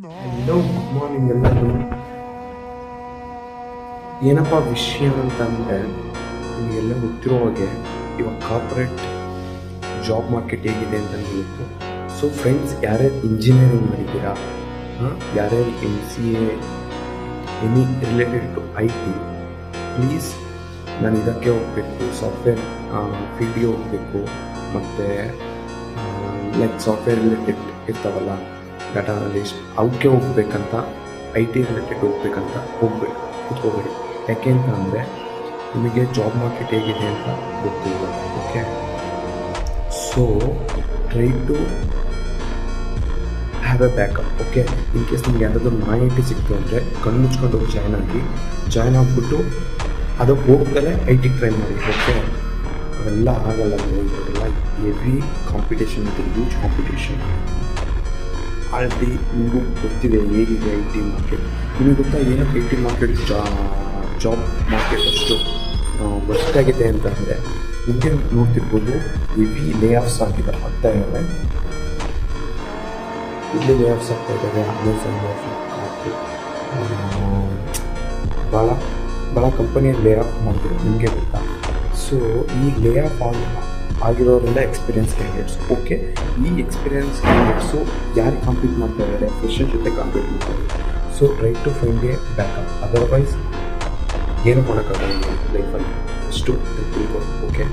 Hello, good morning ಎಲ್ಲರೂ. ಏನಪ್ಪ ವಿಷಯ ಅಂತಂದರೆ, ನಿಮಗೆಲ್ಲ ಗೊತ್ತಿರೋ ಹಾಗೆ ಇವಾಗ ಕಾರ್ಪೊರೇಟ್ ಜಾಬ್ ಮಾರ್ಕೆಟ್ ಹೇಗಿದೆ ಅಂತ ಗೊತ್ತು. ಸೊ ಫ್ರೆಂಡ್ಸ್, ಯಾರ್ಯಾರು ಇಂಜಿನಿಯರಿಂಗ್ ಮಾಡಿದ್ದೀರಾ, ಯಾರ್ಯಾರು MCA any related to IT, please ನಾನು ಇದಕ್ಕೆ ಹೋಗಬೇಕು, ಸಾಫ್ಟ್ವೇರ್ ಫೀಲ್ಡ್ಗೆ ಹೋಗಬೇಕು, ಮತ್ತು ಲೈಕ್ ಸಾಫ್ಟ್ವೇರ್ ರಿಲೇಟೆಡ್ ಇರ್ತಾವಲ್ಲ, ಡಾಟಾ ಅನಲಿಸ್ಟ್, ಅವಕ್ಕೆ ಹೋಗ್ಬೇಕಂತ, IT ರಿಲೇಟೆಡ್ ಹೋಗ್ಬೇಕಂತ ಕೂತ್ಕೋಬೇಡಿ. ಯಾಕೆ ಅಂತ ಅಂದರೆ ನಿಮಗೆ ಜಾಬ್ ಮಾರ್ಕೆಟ್ ಹೇಗಿದೆ ಅಂತ ಗೊತ್ತಿಲ್ಲ. Okay, so try to have a backup. Okay, in case ನಿಮ್ಗೆ ಯಾರಾದರೂ ಮಾಹಿತಿ ಸಿಕ್ತು ಅಂದರೆ ಕಣ್ಣು ಮುಚ್ಕೊಂಡು ಹೋಗಿ ಜಾಯ್ನ್ ಆಗಿಬಿಟ್ಟು ಅದಕ್ಕೆ ಹೋಗ್ದಲೇ IT ಟ್ರೈ ಮಾಡಿ. ಓಕೆ, ಅವೆಲ್ಲ ಆಗಲ್ಲ, ಇವಾಗೆಲ್ಲ ಹೆವಿ ಕಾಂಪಿಟೇಷನ್ ಇದೆ, ಹ್ಯೂಜ್ ಕಾಂಪಿಟೇಷನ್. ಆಲ್ರೆಡಿ ನಿಮಗೂ ಗೊತ್ತಿದೆ ಹೇಗಿದೆ IT ಮಾರ್ಕೆಟ್. ನಿಮಗೆ ಗೊತ್ತಾ ಏನಕ್ಕೆ IT ಮಾರ್ಕೆಟ್ ಜಾಬ್ ಮಾರ್ಕೆಟ್ ಅಷ್ಟು ವರ್ಸ್ಟಾಗಿದೆ ಅಂತಂದರೆ, ನಿಮಗೆ ನೋಡ್ತಿರ್ಬೋದು, ಹೆವಿ ಲೇ ಆಫ್ಸ್ ಆಗ್ತಾ ಇದ್ದಾವೆ. ಇಲ್ಲಿ ಲೇ ಆಫ್ಸ್ ಆಗ್ತಾ ಇದ್ದಾವೆ. ಅಮೆಝಾನ್, ಫ್ಲಿಪ್ಕಾರ್ಟು, ಭಾಳ ಕಂಪನಿಯಲ್ಲಿ ಲೇ ಆಫ್ ಮಾಡ್ತಿದ್ದಾರೆ, ನಿಮಗೆ ಗೊತ್ತಾ. ಸೊ ಈ ಲೇ ಆಫ್ ಆಗಿರೋರೆಲ್ಲ ಎಕ್ಸ್ಪೀರಿಯನ್ಸ್ ಕ್ಯಾಂಡಿಡೇಟ್ಸ್. ಓಕೆ, ಈ ಎಕ್ಸ್ಪೀರಿಯನ್ಸ್ ಕ್ಯಾಂಡಿಡೇಟ್ಸು ಯಾರು ಕಾಂಪೀಟ್ ಮಾಡ್ತಾ ಇದ್ದಾರೆ, ಫ್ರೆಶರ್ ಜೊತೆ ಕಾಂಪೀಟ್ ಮಾಡ್ತಾರೆ. So try to find a backup, otherwise ಏನು ಮಾಡೋಕ್ಕಾಗಲ್ಲ ಲೈಫಲ್ಲಿ. ಅಷ್ಟು ತಿಳ್ಕೊಂಡು. ಓಕೆ.